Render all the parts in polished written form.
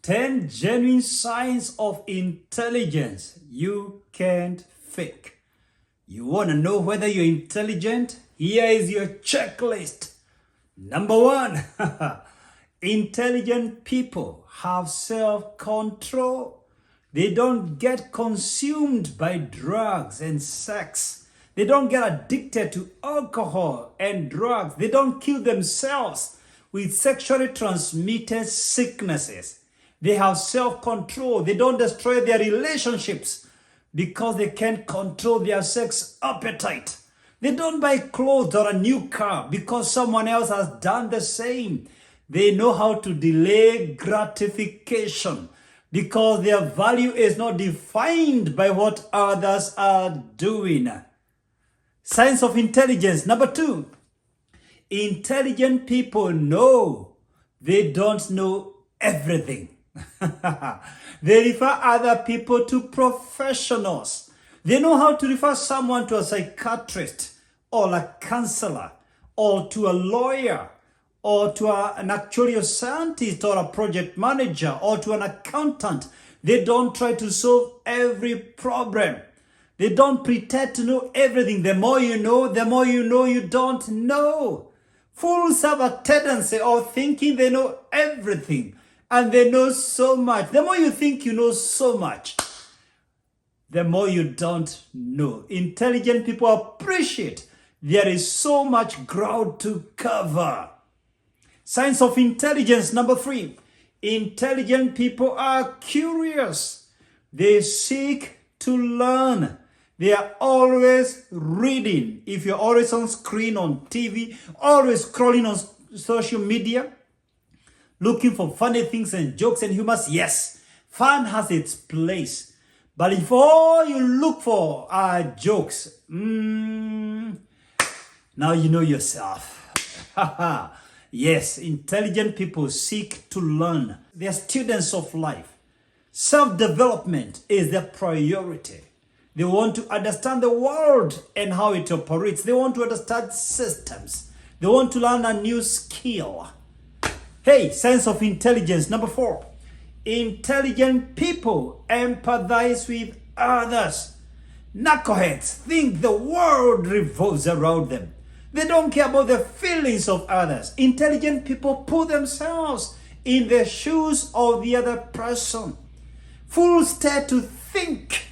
10 genuine signs of intelligence you can't fake. You want to know whether you're intelligent? Here is your checklist. Number 1, intelligent people have self-control. They don't get consumed by drugs and sex. They don't get addicted to alcohol and drugs. They don't kill themselves with sexually transmitted sicknesses. They have self-control. They don't destroy their relationships because they can't control their sex appetite. They don't buy clothes or a new car because someone else has done the same. They know how to delay gratification because their value is not defined by what others are doing. Signs of intelligence. Number 2, intelligent people know they don't know everything. They refer other people to professionals. They know how to refer someone to a psychiatrist or a counselor or to a lawyer or to an actuarial scientist or a project manager or to an accountant. They don't try to solve every problem. They don't pretend to know everything. The more you know you don't know. Fools have a tendency of thinking they know everything and they know so much. The more you think you know so much, the more you don't know. Intelligent people appreciate there is so much ground to cover. Signs of intelligence. Number 3, intelligent people are curious. They seek to learn. They are always reading. If you're always on screen, on TV, always scrolling on social media, looking for funny things and jokes and humors, yes, fun has its place. But if all you look for are jokes, now you know yourself. Yes, intelligent people seek to learn. They are students of life. Self-development is their priority. They want to understand the world and how it operates. They want to understand systems. They want to learn a new skill. Hey, signs of intelligence. Number 4, intelligent people empathize with others. Knuckleheads think the world revolves around them. They don't care about the feelings of others. Intelligent people put themselves in the shoes of the other person. Fools dare to think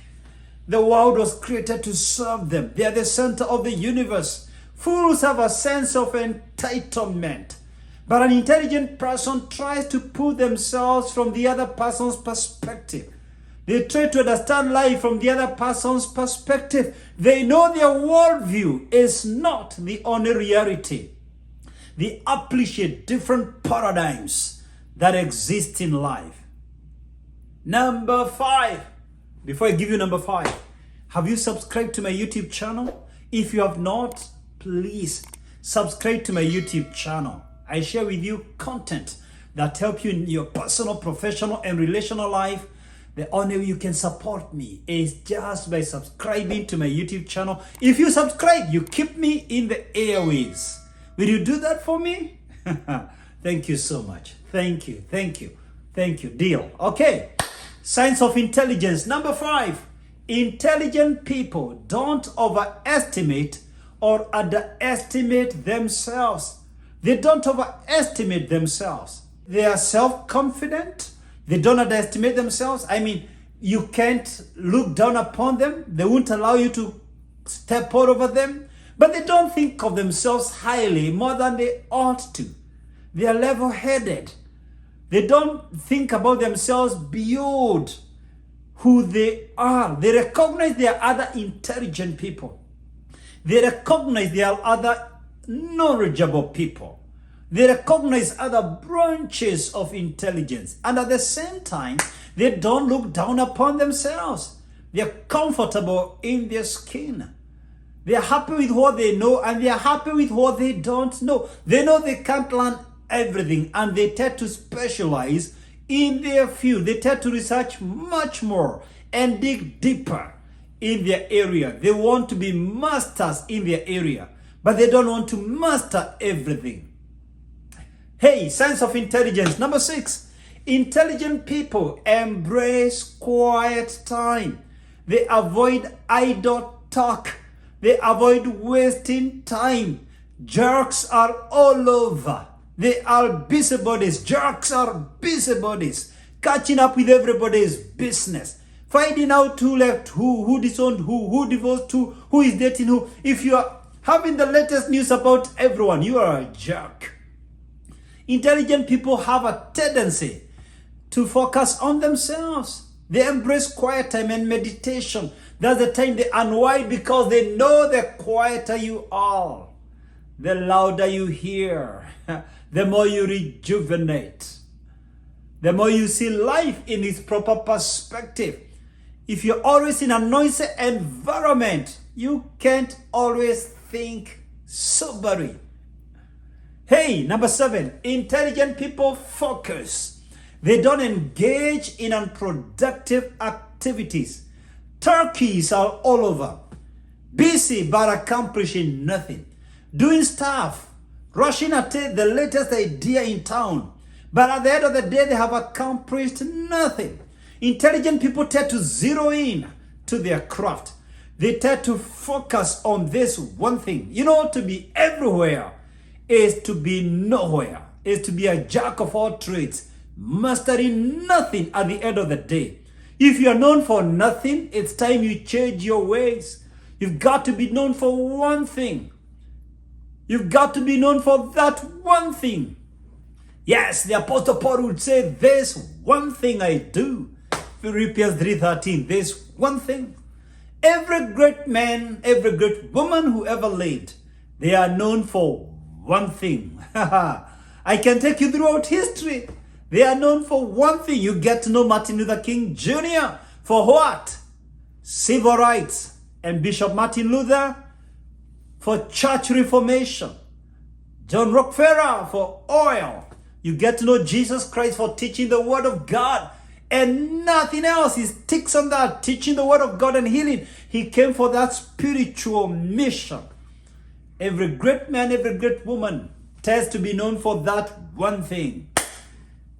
the world was created to serve them. They are the center of the universe. Fools have a sense of entitlement. But an intelligent person tries to put themselves from the other person's perspective. They try to understand life from the other person's perspective. They know their worldview is not the only reality. They appreciate different paradigms that exist in life. Number 5. Before I give you number 5, have you subscribed to my YouTube channel? If you have not, please subscribe to my YouTube channel. I share with you content that help you in your personal, professional, and relational life. The only way you can support me is just by subscribing to my YouTube channel. If you subscribe, you keep me in the airwaves. Will you do that for me? Thank you so much. Thank you. Deal. Okay. Signs of intelligence. Number 5, intelligent people don't overestimate or underestimate themselves. They don't overestimate themselves. They are self-confident. They don't underestimate themselves. I mean, you can't look down upon them. They won't allow you to step all over them. But they don't think of themselves highly more than they ought to. They are level-headed. They don't think about themselves beyond who they are. They recognize there are other intelligent people. They recognize there are other knowledgeable people. They recognize other branches of intelligence. And at the same time, they don't look down upon themselves. They're comfortable in their skin. They're happy with what they know and they're happy with what they don't know. They know they can't learn everything and they tend to specialize in their field. They tend to research much more and dig deeper in their area. They want to be masters in their area, but they don't want to master everything. Hey, signs of intelligence. Number 6, intelligent people embrace quiet time. They avoid idle talk. They avoid wasting time. Jerks are all over. They are busybodies. Jerks are busybodies. Catching up with everybody's business. Finding out who left who disowned who divorced who is dating who. If you are having the latest news about everyone, you are a jerk. Intelligent people have a tendency to focus on themselves. They embrace quiet time and meditation. That's the time they unwind because they know the quieter you are, the louder you hear, the more you rejuvenate, the more you see life in its proper perspective. If you're always in a noisy environment, you can't always think soberly. Hey, number 7, intelligent people focus. They don't engage in unproductive activities. Turkeys are all over, busy but accomplishing nothing. Doing stuff, rushing at the latest idea in town, but at the end of the day, they have accomplished nothing. Intelligent people tend to zero in to their craft. They tend to focus on this one thing. You know, to be everywhere is to be nowhere, is to be a jack of all trades, mastering nothing at the end of the day. If you are known for nothing, it's time you change your ways. You've got to be known for one thing. You've got to be known for that one thing. Yes, the Apostle Paul would say, this one thing I do. Philippians 3:13, this one thing. Every great man, every great woman who ever lived, they are known for one thing. I can take you throughout history. They are known for one thing. You get to know Martin Luther King Jr. for what? Civil rights. And Bishop Martin Luther for church reformation. John Rockefeller for oil. You get to know Jesus Christ for teaching the word of God and nothing else. He sticks on that, teaching the word of God and healing. He came for that spiritual mission. Every great man, every great woman tends to be known for that one thing.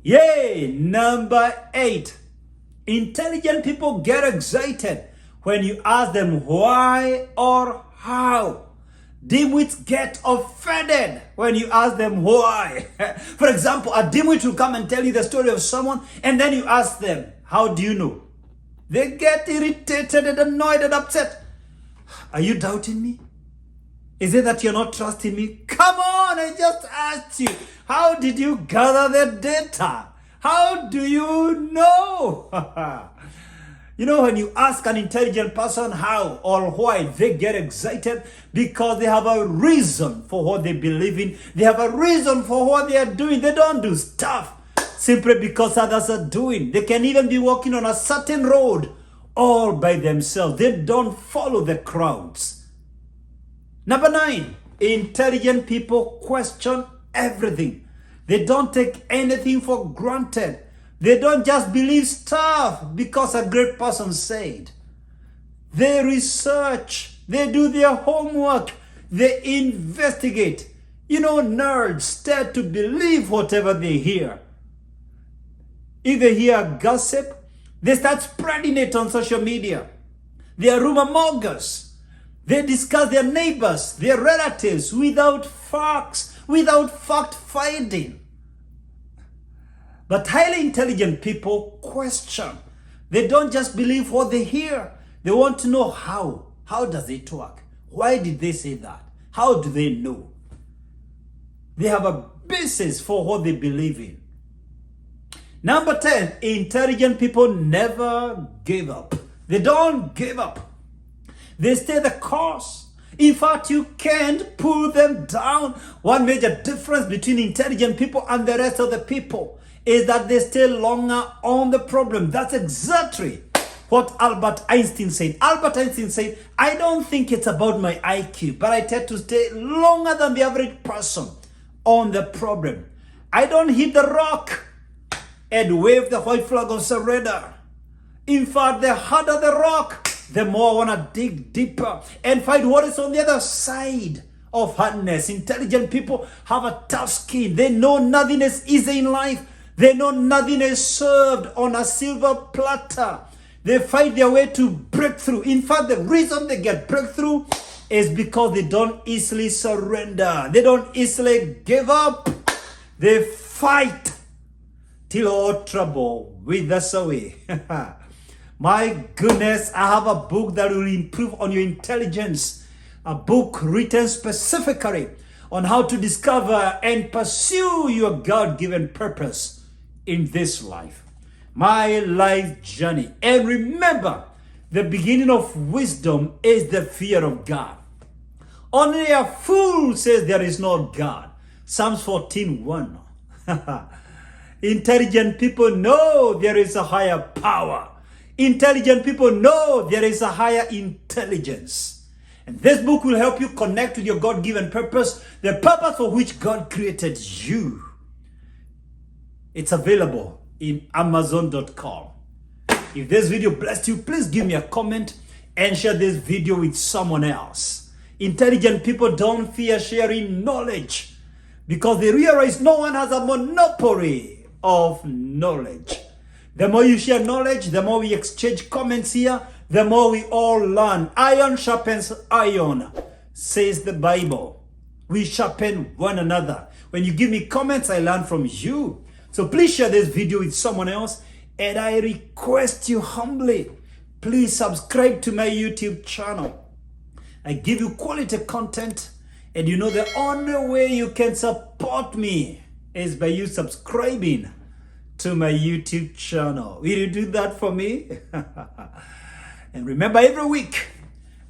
Yay! Number 8. Intelligent people get excited when you ask them why or how. Dimwits get offended when you ask them why. For example, a dimwit will come and tell you the story of someone, and then you ask them, how do you know? They get irritated and annoyed and upset. Are you doubting me? Is it that you're not trusting me? Come on, I just asked you. How did you gather the data? How do you know? You know, when you ask an intelligent person how or why, they get excited because they have a reason for what they believe in. They have a reason for what they are doing. They don't do stuff simply because others are doing. They can even be walking on a certain road all by themselves. They don't follow the crowds. Number 9, intelligent people question everything. They don't take anything for granted. They don't just believe stuff because a great person said. They research. They do their homework. They investigate. You know, nerds tend to believe whatever they hear. If they hear gossip, they start spreading it on social media. They are rumor mongers. They discuss their neighbors, their relatives without facts, without fact finding. But highly intelligent people question. They don't just believe what they hear. They want to know how. How does it work? Why did they say that? How do they know? They have a basis for what they believe in. Number 10, intelligent people never give up. They don't give up. They stay the course. In fact, you can't pull them down. One major difference between intelligent people and the rest of the people is that they stay longer on the problem. That's exactly what Albert Einstein said. Albert Einstein said, I don't think it's about my IQ, but I tend to stay longer than the average person on the problem. I don't hit the rock and wave the white flag of surrender. In fact, the harder the rock, the more I want to dig deeper and find what is on the other side of hardness. Intelligent people have a tough skin. They know nothing is easy in life. They know nothing is served on a silver platter. They fight their way to breakthrough. In fact, the reason they get breakthrough is because they don't easily surrender. They don't easily give up. They fight till all trouble withers away. My goodness, I have a book that will improve on your intelligence. A book written specifically on how to discover and pursue your God-given purpose in this life. My life journey. And remember, the beginning of wisdom is the fear of God. Only a fool says there is no God. Psalms 14:1. Intelligent people know there is a higher power. Intelligent people know there is a higher intelligence. And this book will help you connect with your God-given purpose, the purpose for which God created you. It's available in Amazon.com. If this video blessed you, please give me a comment and share this video with someone else. Intelligent people don't fear sharing knowledge because they realize no one has a monopoly of knowledge. The more you share knowledge, the more we exchange comments here, the more we all learn. Iron sharpens iron, says the Bible. We sharpen one another. When you give me comments, I learn from you. So please share this video with someone else. And I request you humbly, please subscribe to my YouTube channel. I give you quality content. And you know the only way you can support me is by you subscribing to my YouTube channel. Will you do that for me? And remember, every week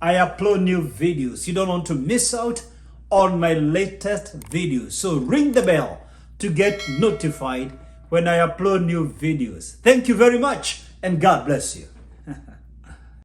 I upload new videos. You don't want to miss out on my latest videos. So ring the bell to get notified when I upload new videos. Thank you very much, and God bless you.